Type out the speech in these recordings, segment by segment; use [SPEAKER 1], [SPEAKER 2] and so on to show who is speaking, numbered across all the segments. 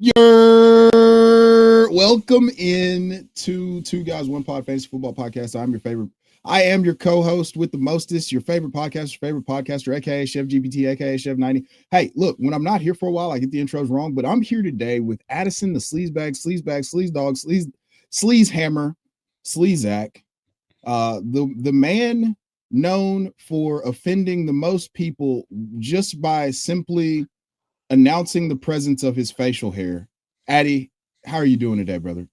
[SPEAKER 1] You're welcome in to Two Guys One Pod Fantasy Football Podcast. I am your co-host with the mostest, your favorite podcaster, aka Chef GPT, aka Chef 90. Hey, look, when I'm not here for a while, I get the intros wrong, but I'm here today with Addison, the sleazebag, sleaze dog, sleaze hammer, sleazak, the man known for offending the most people just by simply announcing the presence of his facial hair. Addy, how are you doing today, brother?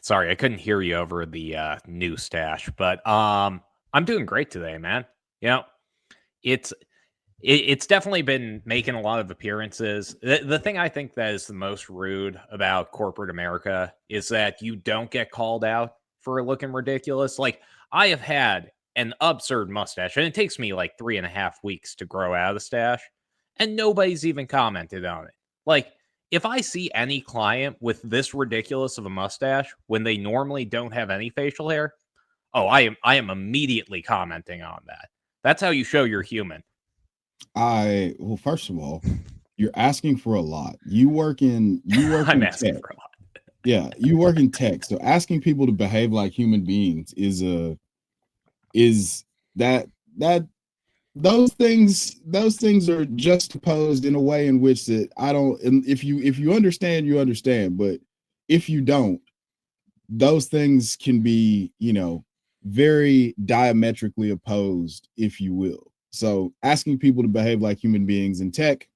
[SPEAKER 2] Sorry, I couldn't hear you over the new stash, but I'm doing great today, man. You know, it's definitely been making a lot of appearances. The thing I think that is the most rude about corporate America is that you don't get called out for looking ridiculous. Like, I have had an absurd mustache, and it takes me like 3.5 weeks to grow out a stash, and nobody's even commented on it. Like, if I see any client with this ridiculous of a mustache when they normally don't have any facial hair, oh, I am immediately commenting on that. That's how you show you're human.
[SPEAKER 1] Well, first of all, you're asking for a lot. You work in
[SPEAKER 2] I'm
[SPEAKER 1] tech.
[SPEAKER 2] asking for a lot.
[SPEAKER 1] Yeah, you work in tech. So asking people to behave like human beings is that those things are juxtaposed in a way in which that I don't. And if you understand, you understand. But if you don't, those things can be, very diametrically opposed, if you will. So asking people to behave like human beings in tech,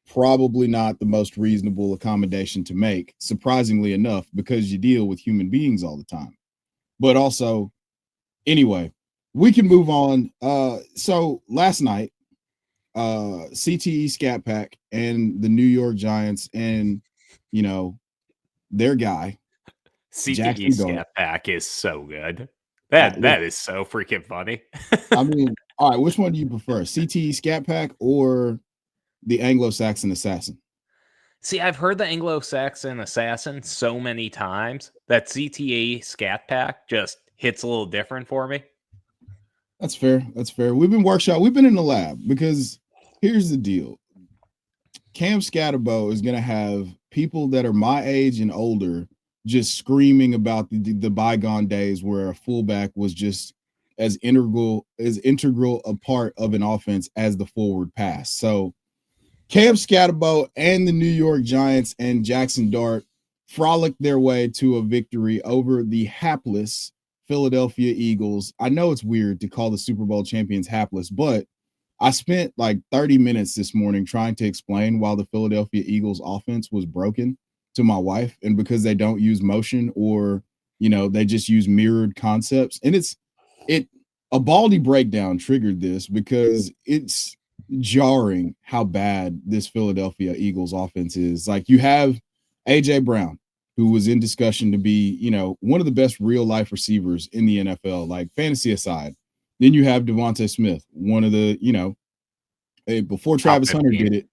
[SPEAKER 1] probably not the most reasonable accommodation to make, surprisingly enough, because you deal with human beings all the time. But also, anyway, we can move on. So last night, CTE Scat Pack and the New York Giants and, you know, their guy,
[SPEAKER 2] CTE
[SPEAKER 1] Jackson Dart.
[SPEAKER 2] Scat Pack is so good.
[SPEAKER 1] Uh,
[SPEAKER 2] That is so freaking funny.
[SPEAKER 1] I mean, all right, which one do you prefer, CTE Scat Pack or the Anglo-Saxon Assassin?
[SPEAKER 2] See, I've heard the Anglo-Saxon Assassin so many times that CTA Scat Pack just hits a little different for me.
[SPEAKER 1] That's fair. That's fair. We've been in the lab because here's the deal. Cam Scatterbo is going to have people that are my age and older just screaming about the bygone days where a fullback was just as integral a part of an offense as the forward pass. So Cam Scatterbo and the New York Giants and Jackson Dart frolicked their way to a victory over the hapless Philadelphia Eagles. I know it's weird to call the Super Bowl champions hapless, but I spent like 30 minutes this morning trying to explain why the Philadelphia Eagles offense was broken to my wife, and because they don't use motion, or they just use mirrored concepts. And it a Baldy breakdown triggered this because it's jarring how bad this Philadelphia Eagles offense is. Like, you have AJ Brown, who was in discussion to be, one of the best real life receivers in the NFL, like fantasy aside. Then you have Devontae Smith, one of the, before
[SPEAKER 2] Top
[SPEAKER 1] Travis Hunter
[SPEAKER 2] 15.
[SPEAKER 1] did it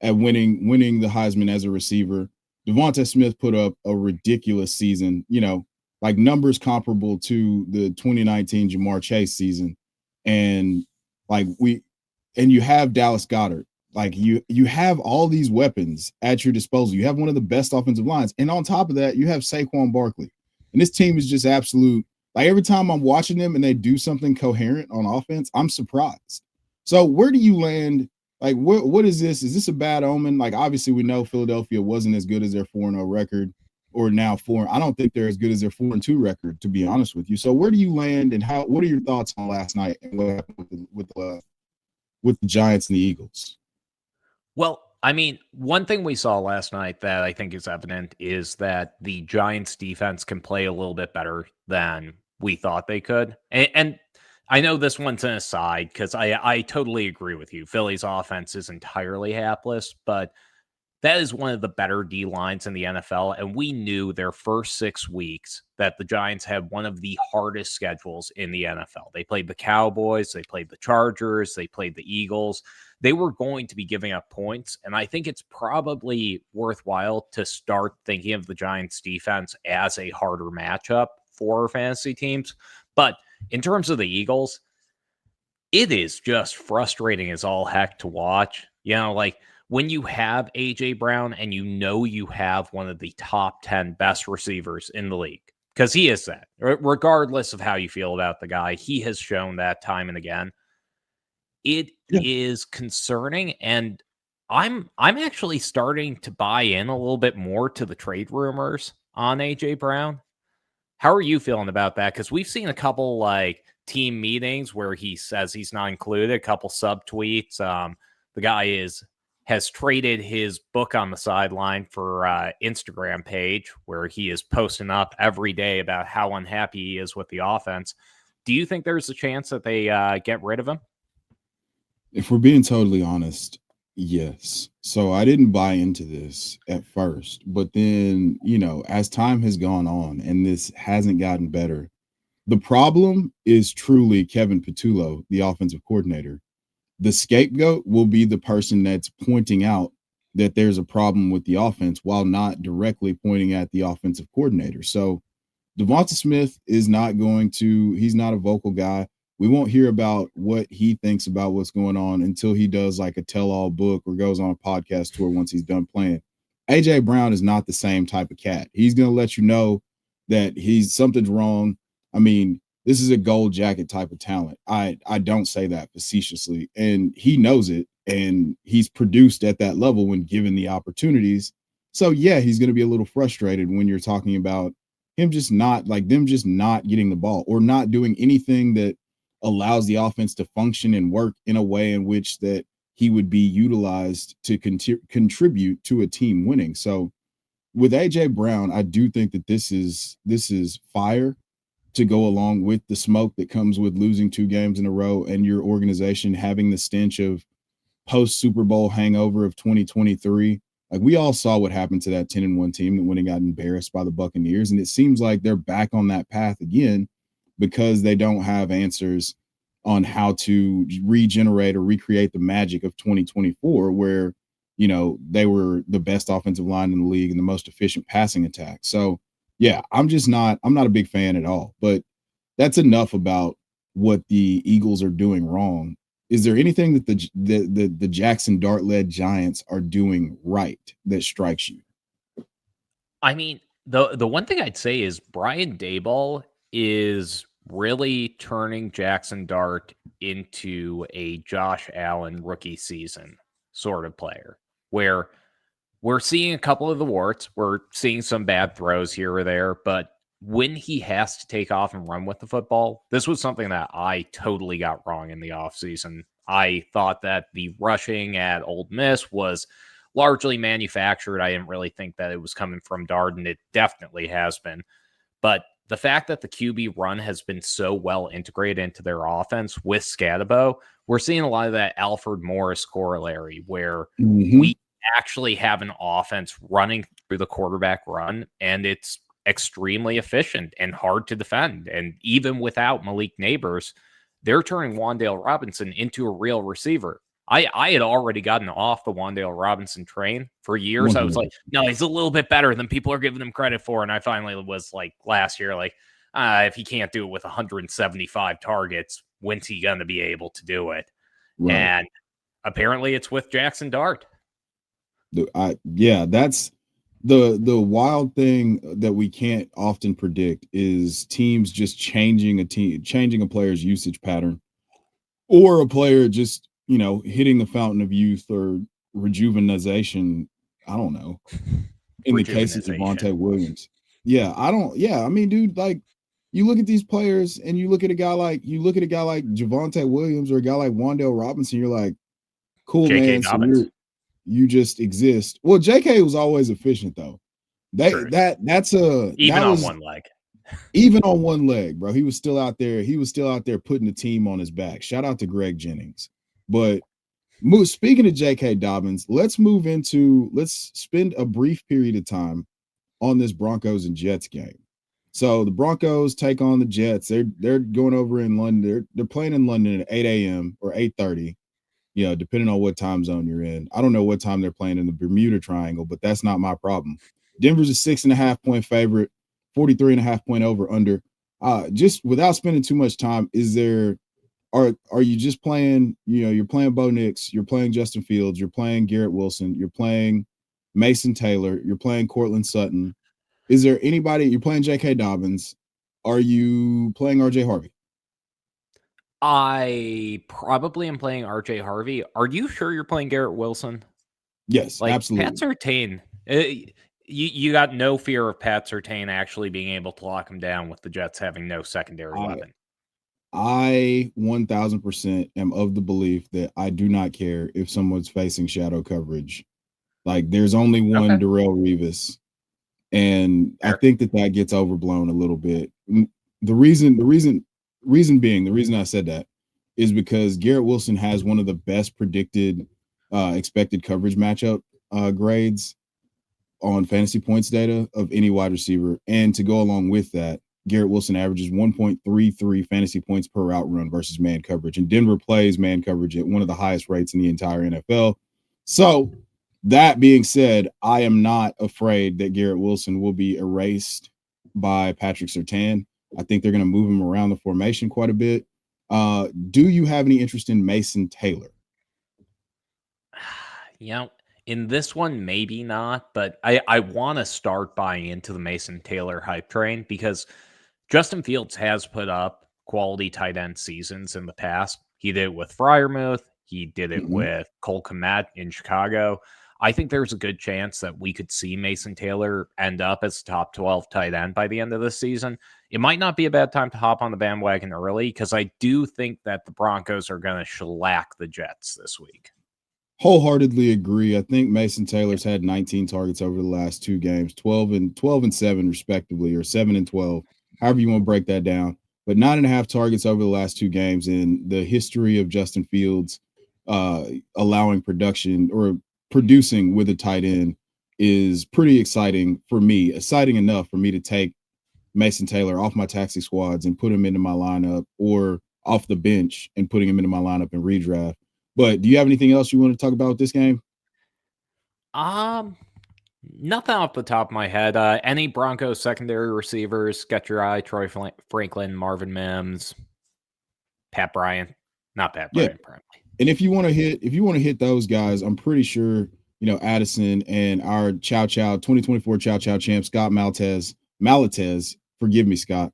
[SPEAKER 1] at winning the Heisman as a receiver. Devontae Smith put up a ridiculous season, like numbers comparable to the 2019 Jamar Chase season. And like you have Dallas Goedert. Like, you have all these weapons at your disposal. You have one of the best offensive lines. And on top of that, you have Saquon Barkley. And this team is just absolute. Like, every time I'm watching them and they do something coherent on offense, I'm surprised. So where do you land? Like, what is this? Is this a bad omen? Like, obviously we know Philadelphia wasn't as good as their 4-0 record, or now 4. I don't think they're as good as their 4-2 record, to be honest with you. So where do you land, and what are your thoughts on last night and what happened with the Giants and the Eagles?
[SPEAKER 2] Well, I mean, one thing we saw last night that I think is evident is that the Giants defense can play a little bit better than we thought they could. And I know this one's an aside because I totally agree with you. Philly's offense is entirely hapless, but that is one of the better D lines in the NFL. And we knew their first 6 weeks that the Giants had one of the hardest schedules in the NFL. They played the Cowboys, they played the Chargers, they played the Eagles. They were going to be giving up points. And I think it's probably worthwhile to start thinking of the Giants defense as a harder matchup for fantasy teams. But in terms of the Eagles, it is just frustrating as all heck to watch. Like, when you have A.J. Brown and you have one of the top 10 best receivers in the league, because he is that, regardless of how you feel about the guy, he has shown that time and again. It is concerning, and I'm actually starting to buy in a little bit more to the trade rumors on A.J. Brown. How are you feeling about that? Because we've seen a couple like team meetings where he says he's not included, a couple subtweets. The guy has traded his book on the sideline for Instagram page where he is posting up every day about how unhappy he is with the offense. Do you think there's a chance that they get rid of him?
[SPEAKER 1] If we're being totally honest, yes. So I didn't buy into this at first, but then, as time has gone on and this hasn't gotten better, the problem is truly Kevin Patullo, the offensive coordinator. The scapegoat will be the person that's pointing out that there's a problem with the offense while not directly pointing at the offensive coordinator. So Devonta Smith is not he's not a vocal guy. We won't hear about what he thinks about what's going on until he does like a tell-all book or goes on a podcast tour once he's done playing. AJ Brown is not the same type of cat. He's going to let you know that something's wrong. I mean, this is a gold jacket type of talent. I don't say that facetiously, and he knows it, and he's produced at that level when given the opportunities. So yeah, he's going to be a little frustrated when you're talking about them just not getting the ball or not doing anything that allows the offense to function and work in a way in which that he would be utilized to contribute to a team winning. So with AJ Brown, I do think that this is fire to go along with the smoke that comes with losing 2 games in a row and your organization having the stench of post Super Bowl hangover of 2023. Like we all saw what happened to that 10-1 team when it got embarrassed by the Buccaneers. And it seems like they're back on that path again because they don't have answers on how to regenerate or recreate the magic of 2024, where, they were the best offensive line in the league and the most efficient passing attack. So yeah, I'm not a big fan at all, but that's enough about what the Eagles are doing wrong. Is there anything that the Jackson Dart-led Giants are doing right that strikes you?
[SPEAKER 2] I mean, the one thing I'd say is Brian Daboll is really turning Jackson Dart into a Josh Allen rookie season sort of player, where we're seeing a couple of the warts. We're seeing some bad throws here or there, but when he has to take off and run with the football, this was something that I totally got wrong in the offseason. I thought that the rushing at Ole Miss was largely manufactured. I didn't really think that it was coming from Dart, and it definitely has been. But the fact that the QB run has been so well integrated into their offense with Scatabo, we're seeing a lot of that Alfred Morris corollary where we actually have an offense running through the quarterback run, and it's extremely efficient and hard to defend. And even without Malik Neighbors, they're turning Wan'Dale Robinson into a real receiver. I had already gotten off the Wan'Dale Robinson train for years. I was like, no, he's a little bit better than people are giving him credit for. And I finally was like last year, like, if he can't do it with 175 targets, when's he going to be able to do it? Right. And apparently it's with Jackson Dart.
[SPEAKER 1] That's the wild thing that we can't often predict is teams just changing a player's usage pattern, or a player just hitting the fountain of youth or rejuvenation. I don't know. In the case of Javonte Williams, I mean, dude, like you look at these players and you look at a guy like Javonte Williams or a guy like Wan'Dale Robinson, you're like, cool, man. So you just exist. Well, JK was always efficient though. That's
[SPEAKER 2] even on one leg.
[SPEAKER 1] Even on one leg, bro. He was still out there. He was still out there putting the team on his back. Shout out to Greg Jennings. But speaking of J.K. Dobbins, let's spend a brief period of time on this Broncos and Jets game. So the Broncos take on the Jets. They're going over in London. They're playing in London at 8 a.m. or 8:30. Depending on what time zone you're in. I don't know what time they're playing in the Bermuda Triangle, but that's not my problem. Denver's a 6.5-point favorite, 43.5-point over under. Just without spending too much time, is there are you just playing, you're playing Bo Nix, you're playing Justin Fields, you're playing Garrett Wilson, you're playing Mason Taylor, you're playing Cortland Sutton. Is there anybody, you're playing J.K. Dobbins? Are you playing R.J. Harvey?
[SPEAKER 2] I probably am playing R.J. Harvey. Are you sure you're playing Garrett Wilson?
[SPEAKER 1] Yes,
[SPEAKER 2] Like, Pat
[SPEAKER 1] absolutely.
[SPEAKER 2] Surtain, you got no fear of Pat Surtain actually being able to lock him down with the Jets having no secondary
[SPEAKER 1] I
[SPEAKER 2] weapon.
[SPEAKER 1] I 1000% am of the belief that I do not care if someone's facing shadow coverage. Like, there's only one
[SPEAKER 2] Okay,
[SPEAKER 1] Darrelle Revis, and I
[SPEAKER 2] fair.
[SPEAKER 1] think that gets overblown a little bit. The reason I said that is because Garrett Wilson has one of the best predicted expected coverage matchup grades on fantasy points data of any wide receiver. And to go along with that, Garrett Wilson averages 1.33 fantasy points per route run versus man coverage. And Denver plays man coverage at one of the highest rates in the entire NFL. So, that being said, I am not afraid that Garrett Wilson will be erased by Patrick Surtain. I think they're going to move him around the formation quite a bit. Do you have any interest in Mason Taylor?
[SPEAKER 2] You know, in this one, maybe not, but I want to start buying into the Mason Taylor hype train because Justin Fields has put up quality tight end seasons in the past. He did it with Freiermuth. He did it
[SPEAKER 1] Mm-hmm.
[SPEAKER 2] with Cole Kmet in Chicago. I think there's a good chance that we could see Mason Taylor end up as top 12 tight end by the end of the season. It might not be a bad time to hop on the bandwagon early because I do think that the Broncos are going to shellac the Jets this week.
[SPEAKER 1] Wholeheartedly agree. I think Mason Taylor's had 19 targets over the last two games, 12 and 7 respectively, or 7 and 12, however you want to break that down. But 9.5 targets over the last two games in the history of Justin Fields allowing production or producing with a tight end is pretty exciting for me. Exciting enough for me to take Mason Taylor off my taxi squads and put him into my lineup, or off the bench and putting him into my lineup in redraft. But do you have anything else you want to talk about with this game?
[SPEAKER 2] Um, Nothing off the top of my head. Any Broncos secondary receivers? Get your eye. Troy Franklin, Marvin Mims, Pat Bryant. Not Pat
[SPEAKER 1] Yeah.
[SPEAKER 2] Bryant, apparently.
[SPEAKER 1] And if you want to hit those guys, I'm pretty sure, Addison and our Chow Chow 2024 Chow Chow champ Scott Malatez, forgive me, Scott,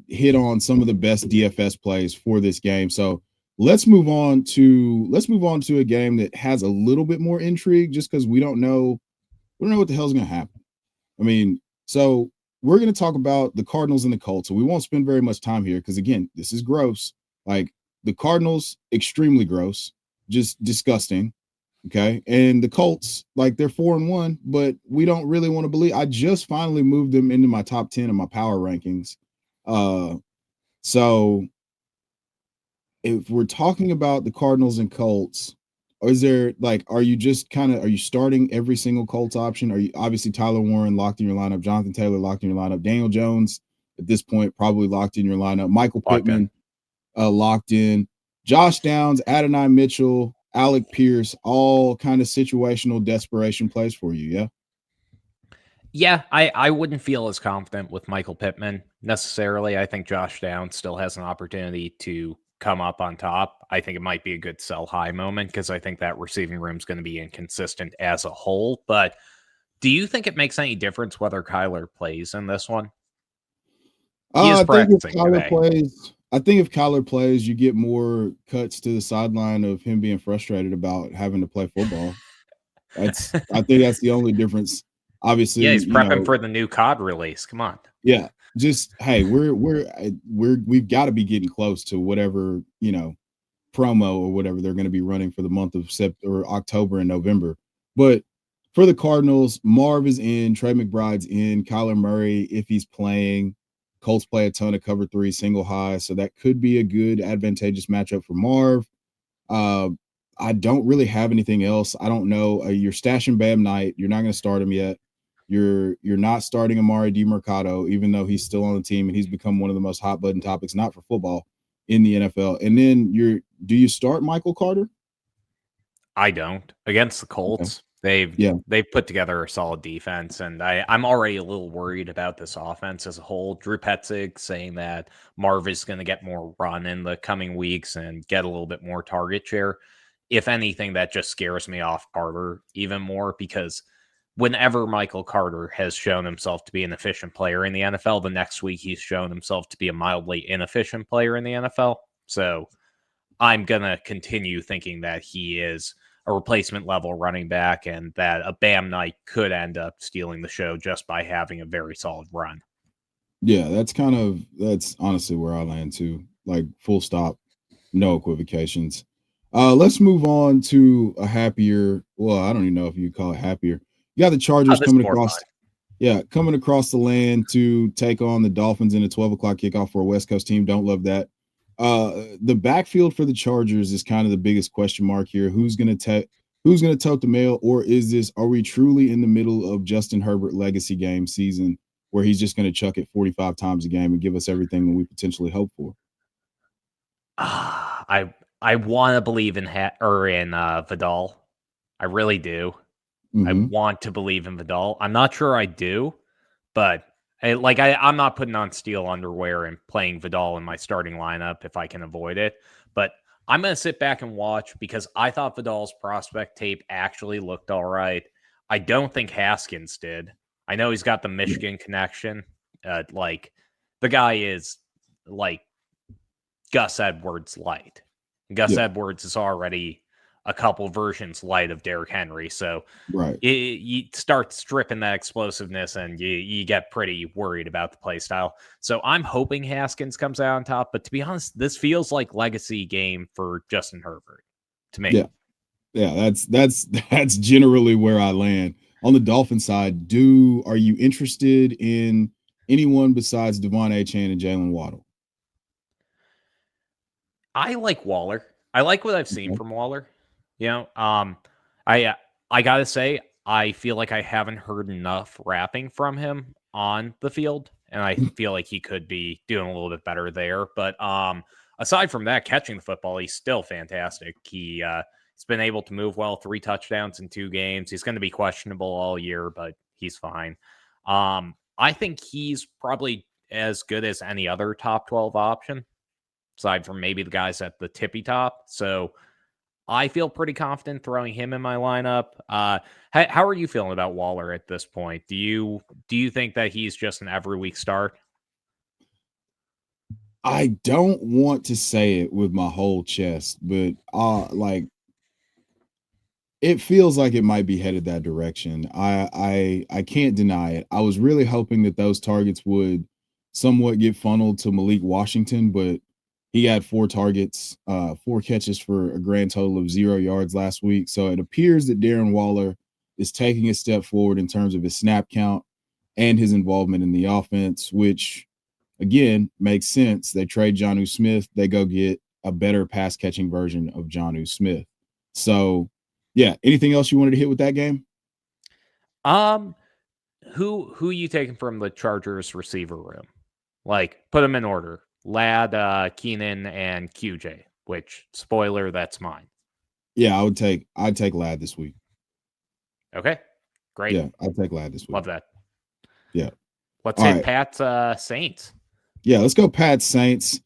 [SPEAKER 1] hit on some of the best DFS plays for this game. So let's move on to a game that has a little bit more intrigue, just because we don't know what the hell's gonna happen. I mean, so we're going to talk about the Cardinals and the Colts. So we won't spend very much time here because, again, this is gross. Like, the Cardinals, extremely gross, just disgusting. Okay. And the Colts, like, they're 4-1, but we don't really want to believe. I just finally moved them into my top 10 of my power rankings. So if we're talking about the Cardinals and Colts, or is there, like, are you starting every single Colts option? Are you, obviously, Tyler Warren locked in your lineup, Jonathan Taylor locked in your lineup, Daniel Jones at this point probably locked in your lineup, Michael
[SPEAKER 2] Locked in.
[SPEAKER 1] Pittman locked in, Josh Downs, Adonai Mitchell, Alec Pierce, all kind of situational desperation plays for you? Yeah.
[SPEAKER 2] Yeah, I wouldn't feel as confident with Michael Pittman necessarily. I think Josh Downs still has an opportunity to come up on top. I think it might be a good sell high moment because I think that receiving room is going to be inconsistent as a whole. But do you think it makes any difference whether Kyler plays in this one? He is
[SPEAKER 1] I think if
[SPEAKER 2] practicing
[SPEAKER 1] Kyler
[SPEAKER 2] today.
[SPEAKER 1] plays, I think if Kyler plays, you get more cuts to the sideline of him being frustrated about having to play football. I think that's the only difference. Obviously,
[SPEAKER 2] Yeah, he's prepping for the new COD release. Come on.
[SPEAKER 1] yeah. Just, hey, we've got to be getting close to whatever, promo or whatever they're going to be running for the month of October and November. But for the Cardinals, Marv is in, Trey McBride's in, Kyler Murray, if he's playing. Colts play a ton of cover three, single high, so that could be a good advantageous matchup for Marv. Uh, I don't really have anything else. I don't know. You're stashing Bam Knight. You're not going to start him yet. You're not starting Amari DiMercado, even though he's still on the team and he's become one of the most hot button topics, not for football, in the NFL. And then do you start Michael Carter?
[SPEAKER 2] I don't. Against the
[SPEAKER 1] Okay.
[SPEAKER 2] Colts. They've put together a solid defense, and I'm already a little worried about this offense as a whole. Drew Petzig saying that Marv is going to get more run in the coming weeks and get a little bit more target share. If anything, that just scares me off Carter even more, because whenever Michael Carter has shown himself to be an efficient player in the NFL, the next week he's shown himself to be a mildly inefficient player in the NFL. So I'm going to continue thinking that he is a replacement level running back, and that a Bam night could end up stealing the show just by having a very solid run.
[SPEAKER 1] Yeah, that's honestly where I land too. Like, full stop, no equivocations. Let's move on to a happier. Well, I don't even know if you call it happier. You got the Chargers coming across. Yeah, coming across the land to take on the Dolphins in a 12 o'clock kickoff for a West Coast team. Don't love that. The backfield for the Chargers is kind of the biggest question mark here. Who's going to tote the mail, or are we truly in the middle of Justin Herbert legacy game season where he's just going to chuck it 45 times a game and give us everything that we potentially hope for?
[SPEAKER 2] I want to believe in Vidal. I really do. I want to believe in Vidal. I'm not sure I do, but I'm not putting on steel underwear and playing Vidal in my starting lineup if I can avoid it. But I'm going to sit back and watch, because I thought Vidal's prospect tape actually looked all right. I don't think Haskins did. I know he's got the Michigan connection. The guy is like Gus Edwards light. Gus Edwards is already a couple versions light of Derrick Henry. So you start stripping that explosiveness, and you get pretty worried about the play style. So I'm hoping Haskins comes out on top. But to be honest, this feels like legacy game for Justin Herbert to me.
[SPEAKER 1] Yeah, that's generally where I land. On the Dolphin side, are you interested in anyone besides Devon Achane and Jalen Waddle?
[SPEAKER 2] I like Waller. I like what I've seen from Waller. I gotta say, I feel like I haven't heard enough rapping from him on the field, and I feel like he could be doing a little bit better there. But aside from that, catching the football, he's still fantastic. He's been able to move well, 3 touchdowns in 2 games. He's going to be questionable all year, but he's fine. I think he's probably as good as any other top 12 option, aside from maybe the guys at the tippy top. So I feel pretty confident throwing him in my lineup. How are you feeling about Waller at this point? Do you think that he's just an every week start?
[SPEAKER 1] I don't want to say it with my whole chest, but it feels like it might be headed that direction. I can't deny it. I was really hoping that those targets would somewhat get funneled to Malik Washington, but he had 4 targets, 4 catches for a grand total of 0 yards last week. So it appears that Darren Waller is taking a step forward in terms of his snap count and his involvement in the offense, which, again, makes sense. They trade Jonnu Smith. They go get a better pass-catching version of Jonnu Smith. So, yeah, anything else you wanted to hit with that game?
[SPEAKER 2] Who you taking from the Chargers receiver room? Like, put them in order. Ladd, Keenan, and QJ, which, spoiler, that's mine.
[SPEAKER 1] Yeah, I'd take Ladd this week.
[SPEAKER 2] Okay, great.
[SPEAKER 1] Yeah, I'd take Ladd this week.
[SPEAKER 2] Love that.
[SPEAKER 1] Yeah.
[SPEAKER 2] Let's hit Pat's Saints.
[SPEAKER 1] Yeah, let's go Pat's Saints.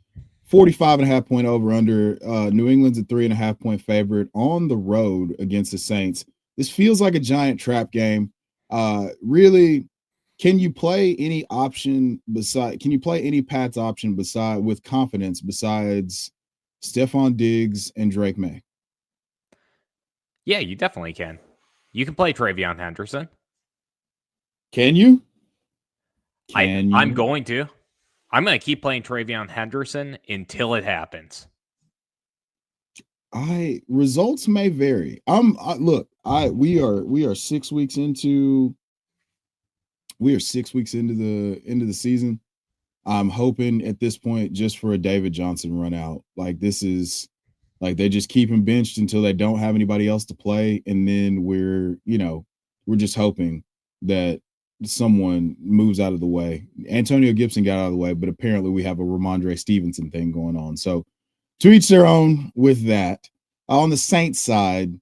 [SPEAKER 1] 45.5 point over under. New England's a 3.5 point favorite on the road against the Saints. This feels like a giant trap game. Really, can you play any Pat's option with confidence besides Stephon Diggs and Drake May?
[SPEAKER 2] Yeah, you definitely can. You can play Travion Henderson.
[SPEAKER 1] Can you?
[SPEAKER 2] I'm going to. I'm going to keep playing Travion Henderson until it happens.
[SPEAKER 1] Results may vary. We are 6 weeks into the season. I'm hoping at this point just for a David Johnson run out. Like, this is like they just keep him benched until they don't have anybody else to play, and then we're just hoping that someone moves out of the way. Antonio Gibson got out of the way, but apparently we have a Ramondre Stevenson thing going on. So to each their own with that. On the Saints side,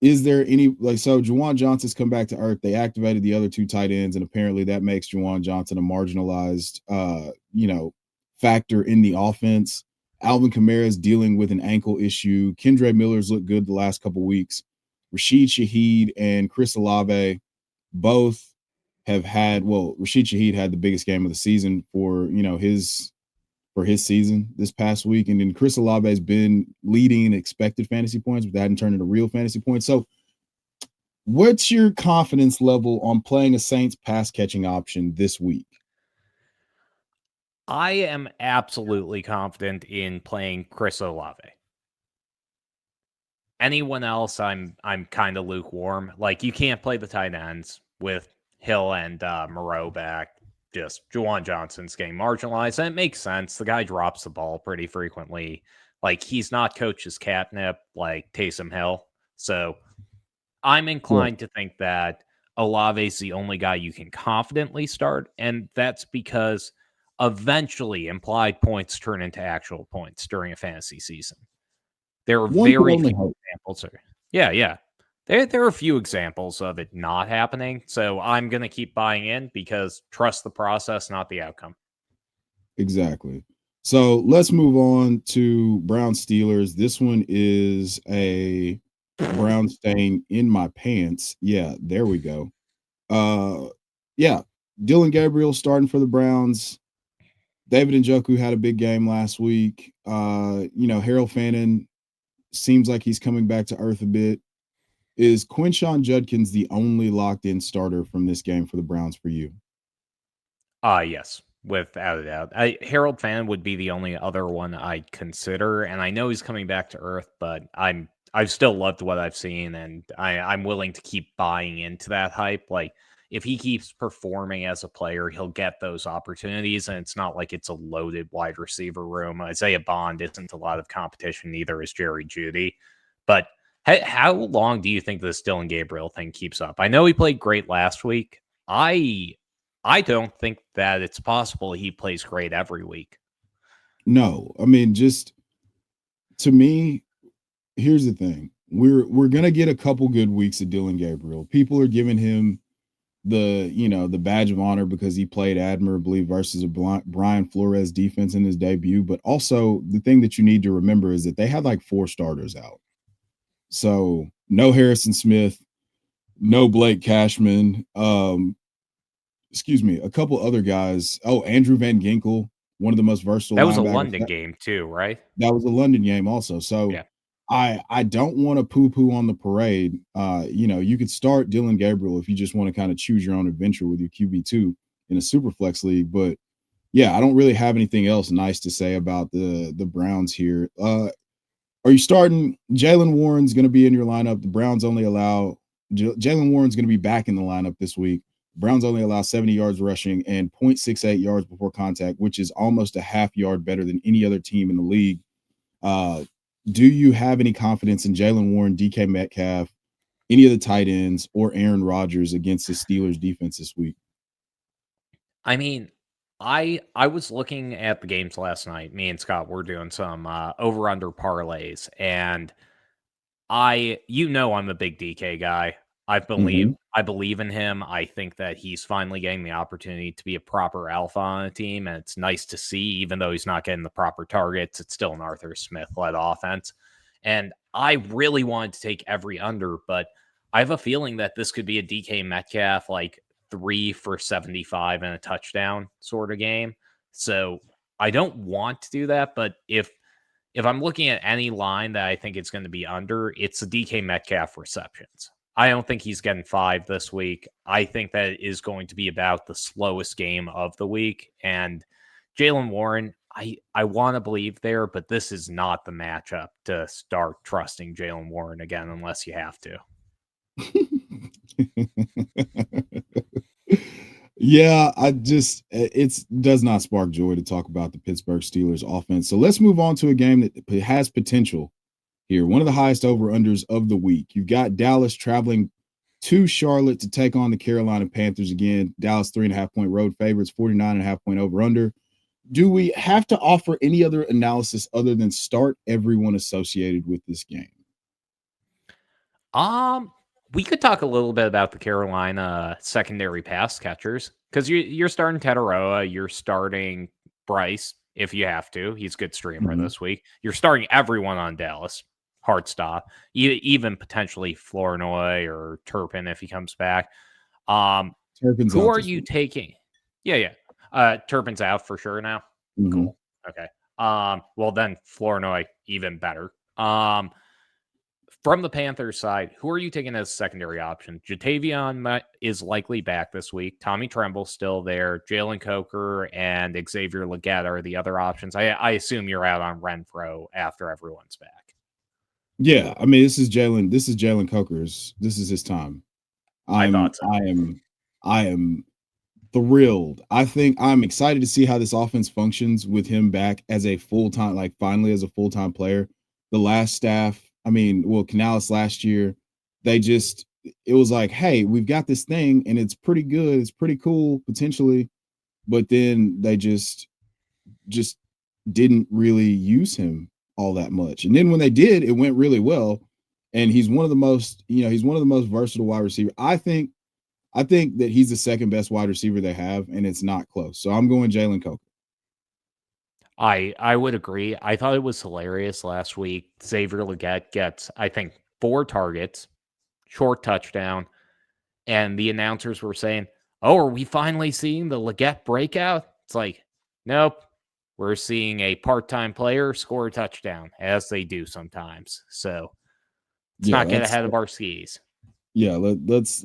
[SPEAKER 1] is there any so Juwan Johnson's come back to earth. They activated the other two tight ends, and apparently that makes Juwan Johnson a marginalized factor in the offense. Alvin Kamara's dealing with an ankle issue. Kendre Miller's looked good the last couple weeks. Rashid Shaheed and Chris Olave both have had Rashid Shaheed had the biggest game of the season for his season this past week. And then Chris Olave has been leading expected fantasy points, but that hadn't turned into real fantasy points. So what's your confidence level on playing a Saints pass catching option this week?
[SPEAKER 2] I am absolutely confident in playing Chris Olave. Anyone else, I'm kind of lukewarm. Like, you can't play the tight ends with Hill and Moreau back. Just Juwan Johnson's getting marginalized, and it makes sense. The guy drops the ball pretty frequently. Like, he's not coach's catnip like Taysom Hill. So I'm inclined to think that Olave's the only guy you can confidently start, and that's because eventually implied points turn into actual points during a fantasy season. There are very few examples. Yeah. There are a few examples of it not happening. So I'm going to keep buying in because trust the process, not the outcome.
[SPEAKER 1] Exactly. So let's move on to Browns Steelers. This one is a brown stain in my pants. Yeah, there we go. Yeah, Dylan Gabriel starting for the Browns. David Njoku had a big game last week. Harold Fannin seems like he's coming back to earth a bit. Is Quinshon Judkins the only locked-in starter from this game for the Browns for you?
[SPEAKER 2] Yes, without a doubt. Harold Fannin would be the only other one I'd consider, and I know he's coming back to earth, but I've still loved what I've seen, and I'm willing to keep buying into that hype. Like, if he keeps performing as a player, he'll get those opportunities, and it's not like it's a loaded wide receiver room. Isaiah Bond isn't a lot of competition, neither is Jerry Jeudy. But how long do you think this Dylan Gabriel thing keeps up? I know he played great last week. I don't think that it's possible he plays great every week.
[SPEAKER 1] No, I mean, just to me, here's the thing. We're gonna get a couple good weeks of Dylan Gabriel. People are giving him the badge of honor because he played admirably versus a Brian Flores defense in his debut. But also the thing that you need to remember is that they had like 4 starters out. So no Harrison Smith, no Blake Cashman, a couple other guys. Oh, Andrew Van Ginkel, one of the most versatile
[SPEAKER 2] That was a
[SPEAKER 1] linebackers.
[SPEAKER 2] London game too, right?
[SPEAKER 1] That was a London game also. So
[SPEAKER 2] yeah.
[SPEAKER 1] I don't want to poo-poo on the parade. You could start Dylan Gabriel if you just want to kind of choose your own adventure with your QB2 in a super flex league. But yeah, I don't really have anything else nice to say about the Browns here. Are you starting? Jaylen Warren's going to be in your lineup. The Browns only allow Jaylen Warren's going to be back in the lineup this week. Browns only allow 70 yards rushing and 0.68 yards before contact, which is almost a half yard better than any other team in the league. Do you have any confidence in Jaylen Warren, DK Metcalf, any of the tight ends, or Aaron Rodgers against the Steelers defense this week?
[SPEAKER 2] I mean, I was looking at the games last night. Me and Scott were doing some over-under parlays, and I'm a big DK guy. I believe in him. I think that he's finally getting the opportunity to be a proper alpha on a team, and it's nice to see, even though he's not getting the proper targets, it's still an Arthur Smith-led offense. And I really wanted to take every under, but I have a feeling that this could be a DK Metcalf, like 3 for 75 and a touchdown sort of game. So I don't want to do that, but if I'm looking at any line that I think it's going to be under, it's the DK Metcalf receptions. I don't think he's getting 5 this week. I think that it is going to be about the slowest game of the week. And Jaylen Warren, I want to believe there, but this is not the matchup to start trusting Jaylen Warren again unless you have to.
[SPEAKER 1] Yeah, it does not spark joy to talk about the Pittsburgh Steelers offense. So let's move on to a game that has potential here. One of the highest over-unders of the week. You've got Dallas traveling to Charlotte to take on the Carolina Panthers again. Dallas 3.5-point road favorites, 49.5-point over-under. Do we have to offer any other analysis other than start everyone associated with this game?
[SPEAKER 2] We could talk a little bit about the Carolina secondary pass catchers because you're starting Tataroa, you're starting Bryce if you have to. He's a good streamer
[SPEAKER 1] Mhm.
[SPEAKER 2] this week. You're starting everyone on Dallas. Hard stop. Even potentially Flournoy or Turpin if he comes back.
[SPEAKER 1] Turpin's
[SPEAKER 2] Who
[SPEAKER 1] out
[SPEAKER 2] are
[SPEAKER 1] this
[SPEAKER 2] you
[SPEAKER 1] week.
[SPEAKER 2] taking? Yeah. Turpin's out for sure now.
[SPEAKER 1] Mhm.
[SPEAKER 2] Cool. Okay. Well then Flournoy even better. From the Panthers side, who are you taking as secondary option? Jatavion is likely back this week. Tommy Tremble's still there. Jalen Coker and Xavier Legette are the other options. I assume you're out on Renfro after everyone's back.
[SPEAKER 1] Yeah, I mean, this is Jalen. This is Jalen Coker's. This is his time.
[SPEAKER 2] I
[SPEAKER 1] I'm
[SPEAKER 2] thought so.
[SPEAKER 1] I am I am thrilled. I think I'm excited to see how this offense functions with him back as a full-time, like finally as a full-time player. The last staff, I mean, well, Canales last year, they just it was like, hey, we've got this thing and it's pretty good, it's pretty cool potentially, but then they just didn't really use him all that much. And then when they did, it went really well. And he's one of the most, he's one of the most versatile wide receiver. I think that he's the second best wide receiver they have, and it's not close. So I'm going Jalen Coker.
[SPEAKER 2] I would agree. I thought it was hilarious last week. Xavier Legette gets, I think, 4 targets, short touchdown, and the announcers were saying, "Oh, are we finally seeing the Legette breakout?" It's like, nope. We're seeing a part-time player score a touchdown, as they do sometimes. So let's
[SPEAKER 1] Yeah,
[SPEAKER 2] not get
[SPEAKER 1] that's
[SPEAKER 2] ahead of our skis.
[SPEAKER 1] yeah. Let's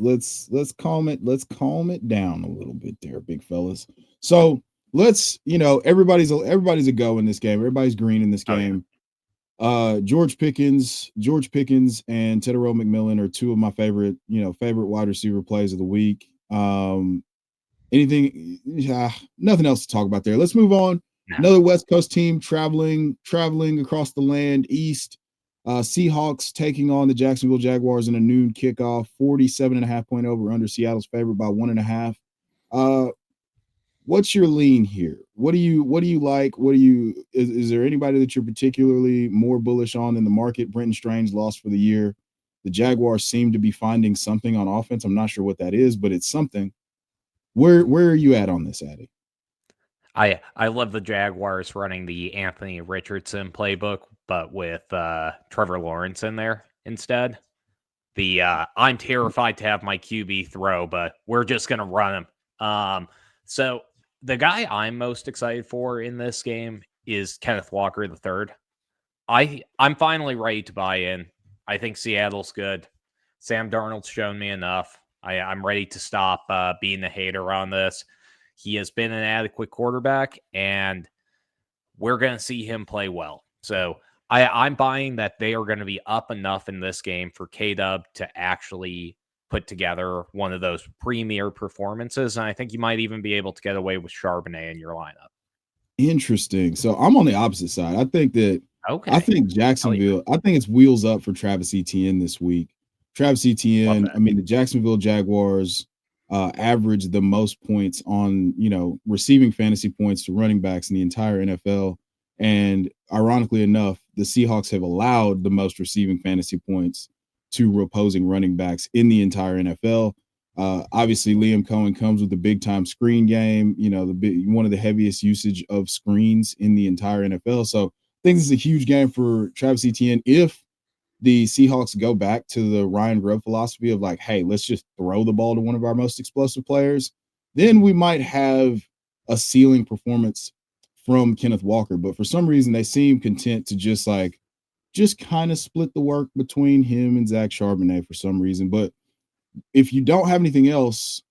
[SPEAKER 1] calm it down a little bit there, big fellas. So let's everybody's a go in this game. Everybody's green in this
[SPEAKER 2] Oh yeah.
[SPEAKER 1] game. George Pickens and Tedero McMillan are two of my favorite wide receiver plays of the week. Nothing else to talk about there. Let's move on.
[SPEAKER 2] No.
[SPEAKER 1] Another West Coast team traveling across the land east. Seahawks taking on the Jacksonville Jaguars in a noon kickoff. 47.5 point over under. Seattle's favored by 1.5. Uh, what's your lean here? What do you like? Is there anybody that you're particularly more bullish on in the market? Brenton Strange lost for the year. The Jaguars seem to be finding something on offense. I'm not sure what that is, but it's something. Where are you at on this, Addy?
[SPEAKER 2] I love the Jaguars running the Anthony Richardson playbook, but with Trevor Lawrence in there instead. The I'm terrified to have my QB throw, but we're just gonna run him. So the guy I'm most excited for in this game is Kenneth Walker the third. I'm finally ready to buy in. I think Seattle's good. Sam Darnold's shown me enough. I'm ready to stop being the hater on this. He has been an adequate quarterback, and we're going to see him play well. So I'm buying that they are going to be up enough in this game for K-Dub to actually put together one of those premier performances. And I think you might even be able to get away with Charbonnet in your lineup.
[SPEAKER 1] Interesting. So I'm on the opposite side. I
[SPEAKER 2] Okay.
[SPEAKER 1] think
[SPEAKER 2] Hell yeah.
[SPEAKER 1] Jacksonville, I think it's wheels up for Travis Etienne this week. Travis
[SPEAKER 2] Love
[SPEAKER 1] Etienne,
[SPEAKER 2] that.
[SPEAKER 1] I mean, the Jacksonville Jaguars average the most points on, receiving fantasy points to running backs in the entire NFL. And ironically enough, the Seahawks have allowed the most receiving fantasy points to opposing running backs in the entire NFL. Obviously, Liam Cohen comes with a big time screen game, one of the heaviest usage of screens in the entire NFL. So I think this is a huge game for Travis Etienne. If the Seahawks go back to the Ryan Grubb philosophy of like, hey, let's just throw the ball to one of our most explosive players, then we might have a ceiling performance from Kenneth Walker. But for some reason, they seem content to just kind of split the work between him and Zach Charbonnet for some reason. But if you don't have anything else,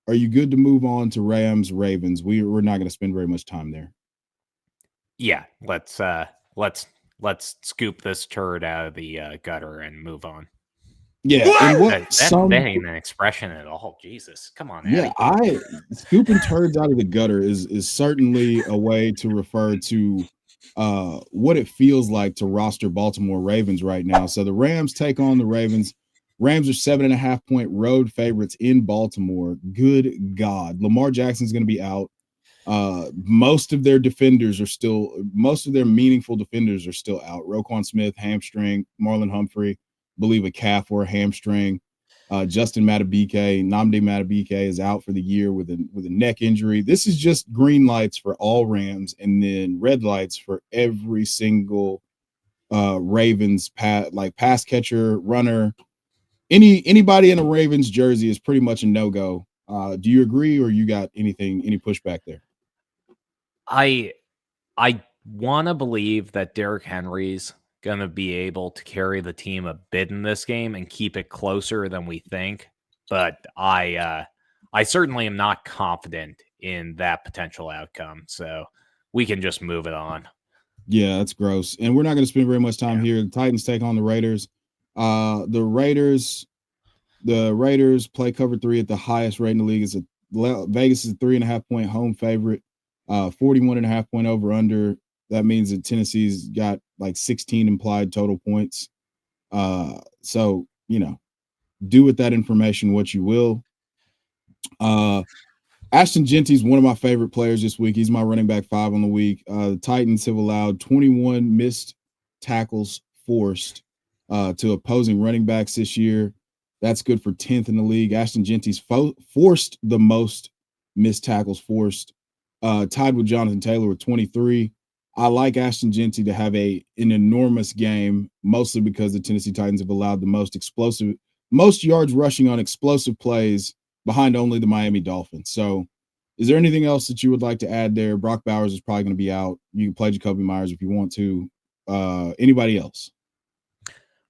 [SPEAKER 1] are you good to move on to Rams Ravens? We're not going to spend very much time there.
[SPEAKER 2] Yeah. Let's scoop this turd out of the gutter and move on.
[SPEAKER 1] Yeah, and what
[SPEAKER 2] That ain't an expression at all. Jesus, come on,
[SPEAKER 1] yeah,
[SPEAKER 2] Addy.
[SPEAKER 1] I scooping turds out of the gutter is certainly a way to refer to what it feels like to roster Baltimore Ravens right now. So the Rams take on the Ravens. Rams are 7.5 point road favorites in Baltimore. Good God. Lamar Jackson's going to be out. Most of their meaningful defenders are still out. Roquan Smith, hamstring, Marlon Humphrey, believe a calf or a hamstring. Justin Nnamdi Madubuike is out for the year with a neck injury. This is just green lights for all Rams, and then red lights for every single Ravens pass catcher, runner. Anybody in a Ravens jersey is pretty much a no-go. Do you agree, or you got any pushback there?
[SPEAKER 2] I want to believe that Derrick Henry's going to be able to carry the team a bit in this game and keep it closer than we think. But I certainly am not confident in that potential outcome. So we can just move it on.
[SPEAKER 1] Yeah, that's gross. And we're not going to spend very much time here. The Titans take on the Raiders. The Raiders play cover 3 at the highest rate in the league. Vegas is a 3.5-point home favorite. 41.5 point over under. That means that Tennessee's got like 16 implied total points. So, do with that information what you will. Ashton Genty's one of my favorite players this week. He's my running back 5 on the week. The Titans have allowed 21 missed tackles forced to opposing running backs this year. That's good for 10th in the league. Ashton Genty's forced the most missed tackles forced, tied with Jonathan Taylor with 23. I like Ashton Genty to have an enormous game, mostly because the Tennessee Titans have allowed the most yards rushing on explosive plays behind only the Miami Dolphins. So is there anything else that you would like to add there? Brock Bowers is probably going to be out. You can play Jacoby Myers if you want to. Anybody else?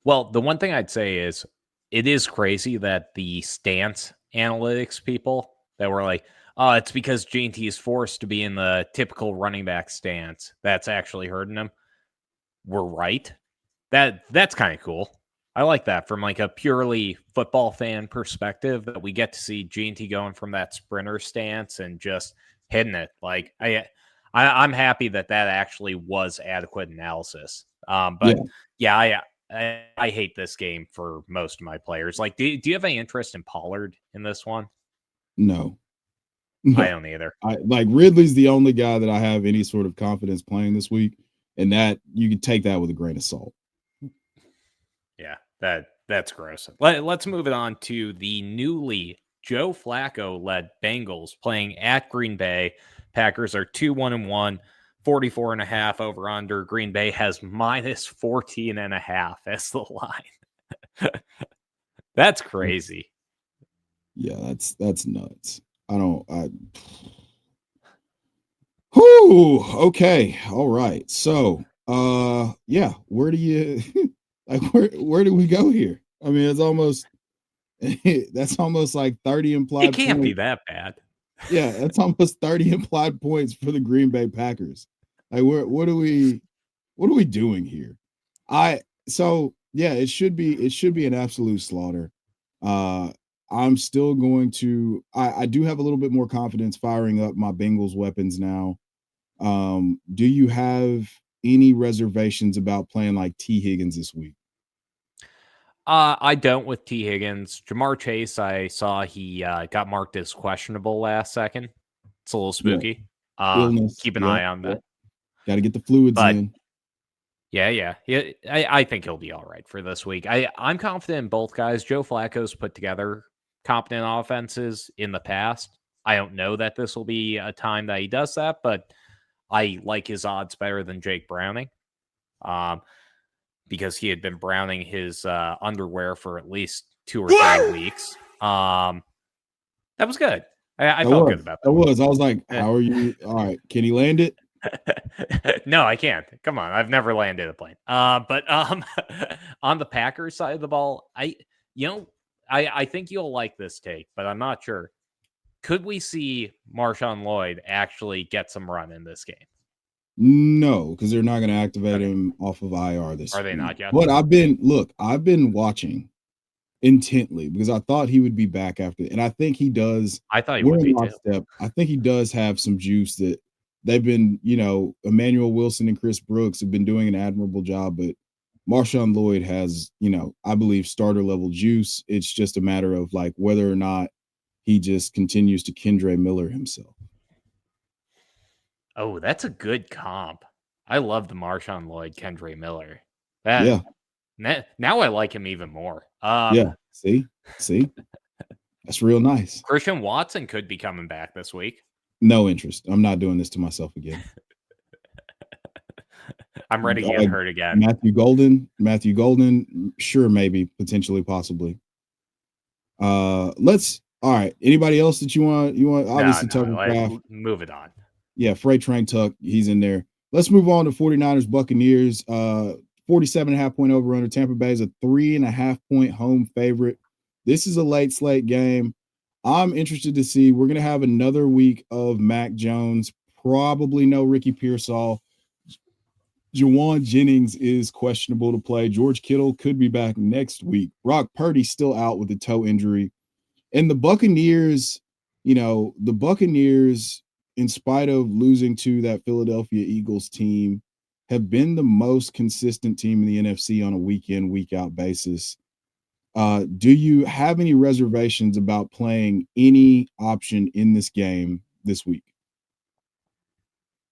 [SPEAKER 2] Well, the one thing I'd say is it is crazy that the stance analytics people that were like, oh, it's because Genty is forced to be in the typical running back stance that's actually hurting him. We're right. That's kind of cool. I like that from like a purely football fan perspective, that we get to see Genty going from that sprinter stance and just hitting it. Like I'm happy that actually was adequate analysis. But yeah, I hate this game for most of my players. Like, do you have any interest in Pollard in this one?
[SPEAKER 1] No.
[SPEAKER 2] I don't either.
[SPEAKER 1] Ridley's the only guy that I have any sort of confidence playing this week, and that you can take that with a grain of salt.
[SPEAKER 2] Yeah, that's gross. Let's move it on to the newly Joe Flacco-led Bengals playing at Green Bay. Packers are 2-1-1, 44.5 over under. Green Bay has minus 14.5 as the line. That's crazy.
[SPEAKER 1] Yeah, that's nuts. Okay. All right. So, yeah, where do you where do we go here? I mean, it's almost that's almost like 30 implied
[SPEAKER 2] points. It can't be that bad.
[SPEAKER 1] Yeah, that's almost 30 implied points for the Green Bay Packers. Like, what are we doing here? It should be an absolute slaughter. I'm still going to I do have a little bit more confidence firing up my Bengals weapons now. Do you have any reservations about playing like T. Higgins this week?
[SPEAKER 2] I don't with T. Higgins. Jamar Chase, I saw he got marked as questionable last second. It's a little spooky.
[SPEAKER 1] Illness.
[SPEAKER 2] Keep an eye on that.
[SPEAKER 1] Got to get the fluids in.
[SPEAKER 2] Yeah. I think he'll be all right for this week. I'm confident in both guys. Joe Flacco's put together competent offenses in the past. I don't know that this will be a time that he does that, but I like his odds better than Jake Browning, because he had been browning his underwear for at least 2 or 3 weeks. That was good. I felt good about that.
[SPEAKER 1] I was like, how are you? All right. Can he land it?
[SPEAKER 2] No, I can't. Come on. I've never landed a plane. But on the Packers side of the ball, I think you'll like this take, but I'm not sure. Could we see Marshawn Lloyd actually get some run in this game?
[SPEAKER 1] No, because they're not going to activate him off of IR this week.
[SPEAKER 2] Are they not yet?
[SPEAKER 1] But I've been watching intently because I thought he would be back after, and I think he does.
[SPEAKER 2] I thought he would be too.
[SPEAKER 1] I think he does have some juice that they've been, Emmanuel Wilson and Chris Brooks have been doing an admirable job, but Marshawn Lloyd has, I believe starter level juice. It's just a matter of like whether or not he just continues to Kendre Miller himself.
[SPEAKER 2] Oh, that's a good comp. I love the Marshawn Lloyd, Kendre Miller. Now I like him even more.
[SPEAKER 1] Yeah. See, that's real nice.
[SPEAKER 2] Christian Watson could be coming back this week.
[SPEAKER 1] No interest. I'm not doing this to myself again.
[SPEAKER 2] I'm ready to get hurt again.
[SPEAKER 1] Matthew Golden, sure, maybe, potentially, possibly. All right. Anybody else that you want? Obviously Tucker Craft.
[SPEAKER 2] Move it on.
[SPEAKER 1] Yeah, Freight Train Tuck, he's in there. Let's move on to 49ers Buccaneers. 47.5 point over under. Tampa Bay is a 3.5 point home favorite. This is a late slate game. I'm interested to see. We're going to have another week of Mac Jones. Probably no Ricky Pearsall. Jawan Jennings is questionable to play. George Kittle could be back next week. Brock Purdy still out with a toe injury. And the Buccaneers, in spite of losing to that Philadelphia Eagles team, have been the most consistent team in the NFC on a week-in, week-out basis. Do you have any reservations about playing any option in this game this week?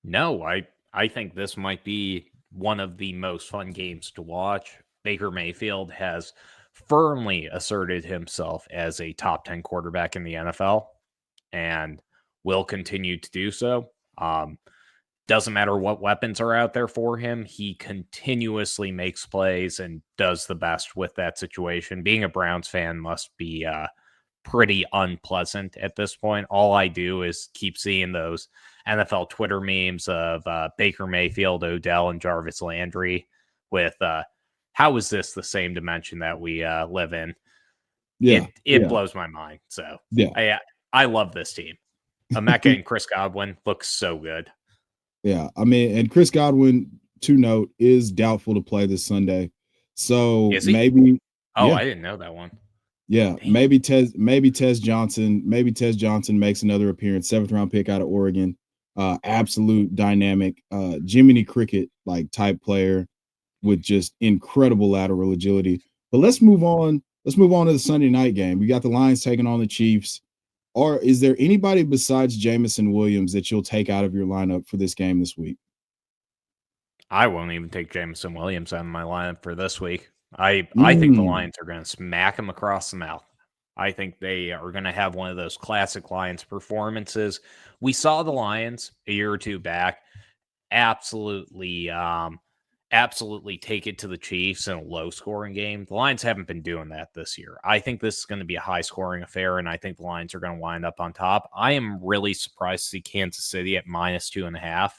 [SPEAKER 2] No, I think this might be one of the most fun games to watch. Baker Mayfield has firmly asserted himself as a top 10 quarterback in the NFL and will continue to do so. Doesn't matter what weapons are out there for him. He continuously makes plays and does the best with that situation. Being a Browns fan must be pretty unpleasant at this point. All I do is keep seeing those NFL Twitter memes of Baker Mayfield, Odell, and Jarvis Landry with how is this the same dimension that we live in?
[SPEAKER 1] Yeah,
[SPEAKER 2] it blows my mind. So
[SPEAKER 1] yeah,
[SPEAKER 2] I love this team. Emeka and Chris Godwin look so good.
[SPEAKER 1] Yeah, I mean, and Chris Godwin, to note, is doubtful to play this Sunday. So maybe.
[SPEAKER 2] Oh, I didn't know that one.
[SPEAKER 1] Yeah, maybe Tez Johnson makes another appearance. 7th round pick out of Oregon. Absolute dynamic, Jiminy Cricket like type player with just incredible lateral agility. But let's move on. Let's move on to the Sunday night game. We got the Lions taking on the Chiefs. Or is there anybody besides Jameson Williams that you'll take out of your lineup for this game this week?
[SPEAKER 2] I won't even take Jameson Williams out of my lineup for this week. I think the Lions are going to smack him across the mouth. I think they are going to have one of those classic Lions performances. We saw the Lions a year or two back absolutely take it to the Chiefs in a low-scoring game. The Lions haven't been doing that this year. I think this is going to be a high-scoring affair, and I think the Lions are going to wind up on top. I am really surprised to see Kansas City at -2.5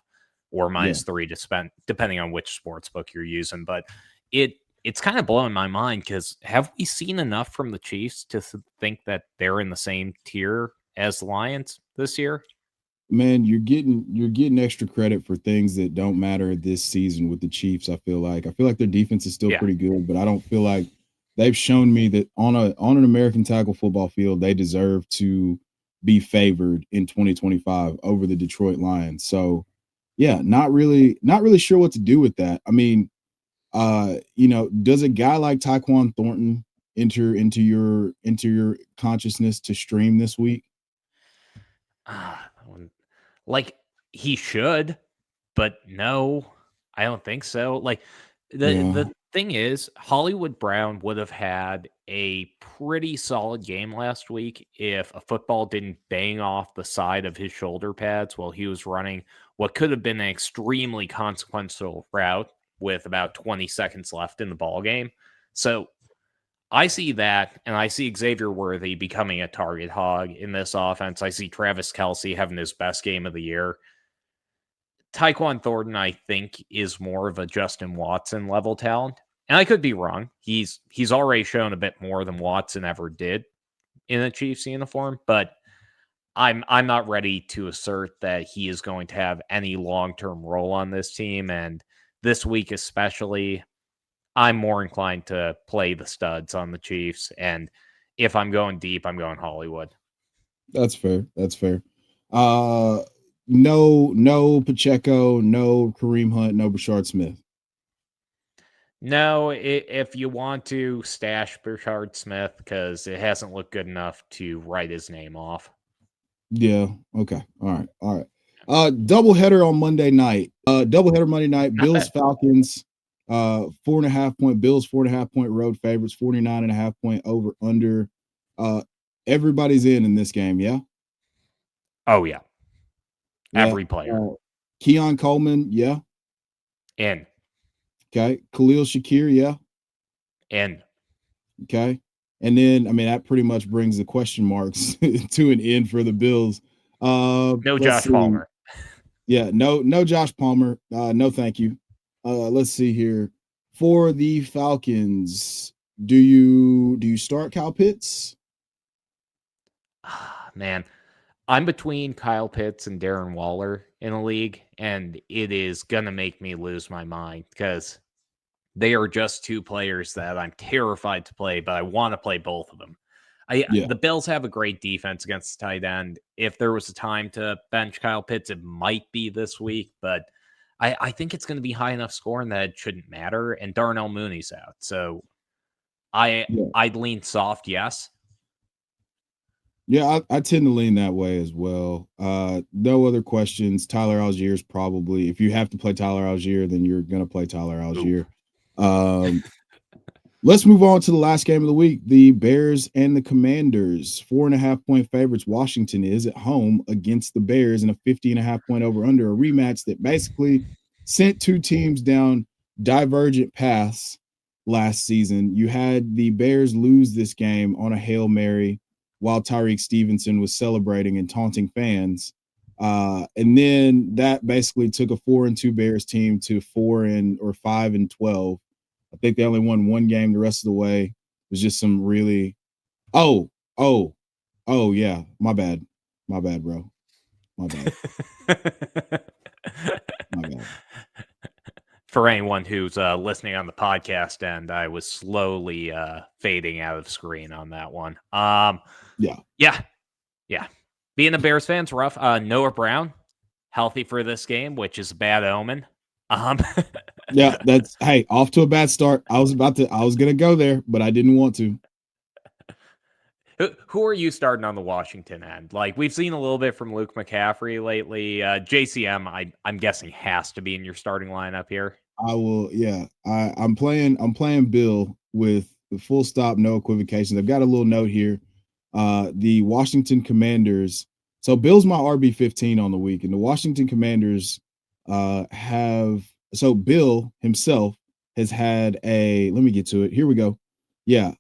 [SPEAKER 2] or -3 to spend, depending on which sports book you're using. But it's kind of blowing my mind because have we seen enough from the Chiefs to think that they're in the same tier as the Lions this year?
[SPEAKER 1] Man, you're getting extra credit for things that don't matter this season with the Chiefs. I feel like their defense is still pretty good, but I don't feel like they've shown me that on an American tackle football field, they deserve to be favored in 2025 over the Detroit Lions. So, yeah, not really sure what to do with that. I mean, does a guy like Tyquan Thornton enter into your consciousness to stream this week?
[SPEAKER 2] Like he should, but no, I don't think so. Like the thing is, Hollywood Brown would have had a pretty solid game last week if a football didn't bang off the side of his shoulder pads while he was running what could have been an extremely consequential route with about 20 seconds left in the ball game. So I see that, and I see Xavier Worthy becoming a target hog in this offense. I see Travis Kelce having his best game of the year. Tyquan Thornton, I think, is more of a Justin Watson level talent. And I could be wrong. He's already shown a bit more than Watson ever did in a Chiefs uniform, but I'm not ready to assert that he is going to have any long-term role on this team. And this week especially, I'm more inclined to play the studs on the Chiefs. And if I'm going deep, I'm going Hollywood.
[SPEAKER 1] That's fair. No Pacheco, no Kareem Hunt, no Brashard Smith.
[SPEAKER 2] No, if you want to stash Brashard Smith, because it hasn't looked good enough to write his name off.
[SPEAKER 1] Yeah. Okay. All right. Doubleheader on Monday night. Bills Falcons. 4.5 point Bills, 4.5 point road favorites, 49.5 point over under. Everybody's in this game, yeah?
[SPEAKER 2] Oh, yeah.
[SPEAKER 1] Yeah.
[SPEAKER 2] Every player.
[SPEAKER 1] Keon Coleman, yeah.
[SPEAKER 2] In.
[SPEAKER 1] Okay. Khalil Shakir, yeah.
[SPEAKER 2] In.
[SPEAKER 1] Okay. And then, I mean, that pretty much brings the question marks to an end for the Bills.
[SPEAKER 2] No
[SPEAKER 1] Let's
[SPEAKER 2] Josh
[SPEAKER 1] see.
[SPEAKER 2] Palmer.
[SPEAKER 1] Yeah, no Josh Palmer. No, thank you. Let's see here. For the Falcons, do you start Kyle Pitts?
[SPEAKER 2] Man, I'm between Kyle Pitts and Darren Waller in a league, and it is going to make me lose my mind because they are just two players that I'm terrified to play, but I want to play both of them.
[SPEAKER 1] Yeah.
[SPEAKER 2] The Bills have a great defense against the tight end. If there was a time to bench Kyle Pitts, it might be this week, but I think it's going to be high enough scoring that it shouldn't matter. And Darnell Mooney's out, so I'd lean soft, yes.
[SPEAKER 1] Yeah, I tend to lean that way as well. No other questions. Tyler Allgeier's probably, if you have to play Tyler Allgeier, then you're gonna play Tyler Allgeier. Let's move on to the last game of the week. The Bears and the Commanders, 4.5 point favorites. Washington is at home against the Bears in a 50.5 point over under, a rematch that basically sent two teams down divergent paths last season. You had the Bears lose this game on a Hail Mary while Tyreek Stevenson was celebrating and taunting fans. And then that basically took a 4-2 Bears team to 5-12. I think they only won one game the rest of the way. It was just some really oh yeah. My bad, bro. My bad. My bad.
[SPEAKER 2] For anyone who's listening on the podcast end, I was slowly fading out of screen on that one. Yeah. Being a Bears fan's rough. Noah Brown, healthy for this game, which is a bad omen.
[SPEAKER 1] Yeah, that's off to a bad start. I was gonna go there, but I didn't want to.
[SPEAKER 2] Who are you starting on the Washington end? Like, we've seen a little bit from Luke McCaffrey lately. JCM, I'm guessing, has to be in your starting lineup here.
[SPEAKER 1] I will. Yeah, I'm playing Bill with the full stop, no equivocations. I've got a little note here. The Washington Commanders. So Bill's my RB15 on the week, and the Washington Commanders have. So Bill himself has had a. Let me get to it. Here we go. Yeah.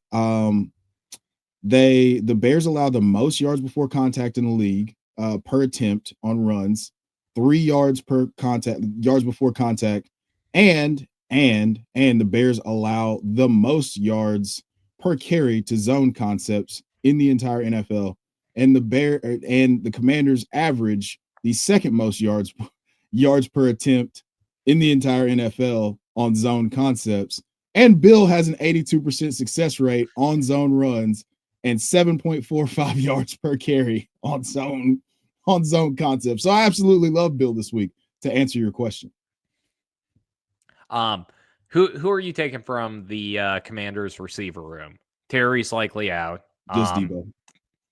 [SPEAKER 1] The Bears allow the most yards before contact in the league per attempt on runs, 3 yards before contact, and the Bears allow the most yards per carry to zone concepts in the entire NFL. And the Commanders average the second most yards per attempt in the entire NFL on zone concepts. And Bill has an 82% success rate on zone runs and 7.45 yards per carry on zone concept. So I absolutely love Bill this week, to answer your question.
[SPEAKER 2] Who are you taking from the Commanders receiver room? Terry's likely out.
[SPEAKER 1] Just Debo.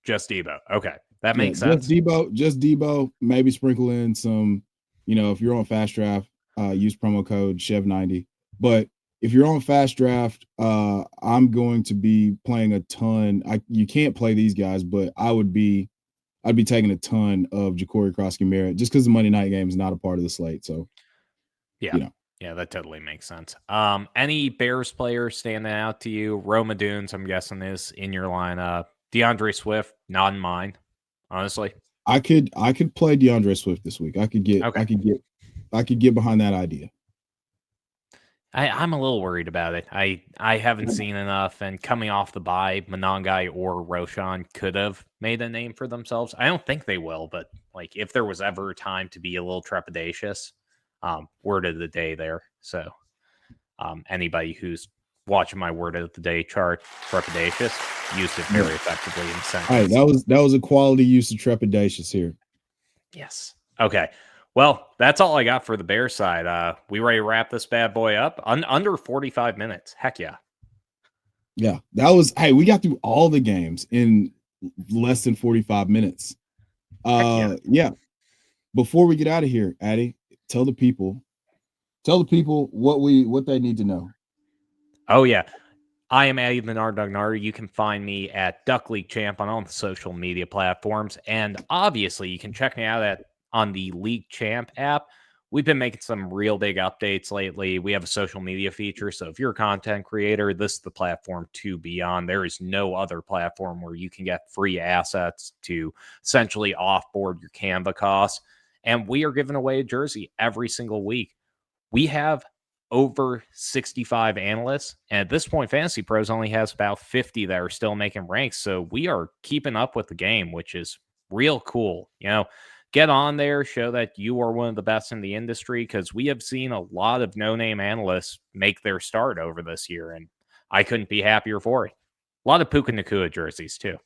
[SPEAKER 2] Just Debo. Okay. That makes sense.
[SPEAKER 1] Just Debo, maybe sprinkle in some, if you're on Fast Draft, use promo code CHEV90. But if you're on Fast Draft, I'm going to be playing a ton. You can't play these guys, but I'd be taking a ton of Jacory, Croskey-Merritt just because the Monday night game is not a part of the slate. So,
[SPEAKER 2] yeah, that totally makes sense. Any Bears players standing out to you? Roma Dunes, I'm guessing, is in your lineup. DeAndre Swift, not in mine, honestly.
[SPEAKER 1] I could play DeAndre Swift this week. I could get behind that idea.
[SPEAKER 2] I'm a little worried about it. I haven't seen enough, and coming off the bye, Monangai or Roshan could have made a name for themselves. I don't think they will, but like if there was ever a time to be a little trepidatious, word of the day there. So anybody who's watching my word of the day chart, trepidatious, used it very effectively in the sentence.
[SPEAKER 1] All right, that was a quality use of trepidatious here.
[SPEAKER 2] Yes. Okay. Well, that's all I got for the Bears side. We ready to wrap this bad boy up? Under 45 minutes. Heck yeah.
[SPEAKER 1] Yeah, we got through all the games in less than 45 minutes. Yeah. Before we get out of here, Addy, tell the people Tell the people what they need to know.
[SPEAKER 2] Oh, yeah. I am Eddie the Nard Dugnar. You can find me at Duck League Champ on all the social media platforms. And obviously, you can check me out on the League Champ app. We've been making some real big updates lately. We have a social media feature. So if you're a content creator, this is the platform to be on. There is no other platform where you can get free assets to essentially offboard your Canva costs. And we are giving away a jersey every single week. We have over 65 analysts. And at this point, Fantasy Pros only has about 50 that are still making ranks. So we are keeping up with the game, which is real cool. Get on there, show that you are one of the best in the industry, because we have seen a lot of no-name analysts make their start over this year, and I couldn't be happier for it. A lot of Puka Nacua jerseys, too.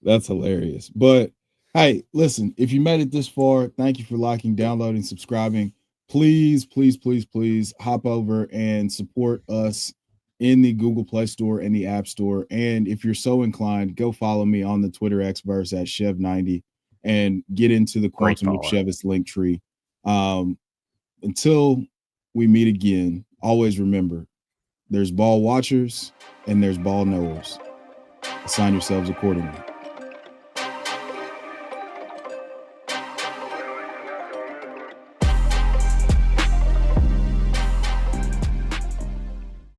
[SPEAKER 1] That's hilarious. But hey, listen, if you made it this far, thank you for liking, downloading, subscribing. Please, please, please, please hop over and support us in the Google Play Store and the App Store. And if you're so inclined, go follow me on the Twitter Xverse at CHEV90 and get into the Quantum of Chevis link tree. Until we meet again, always remember, there's ball watchers and there's ball knowers. Assign yourselves accordingly.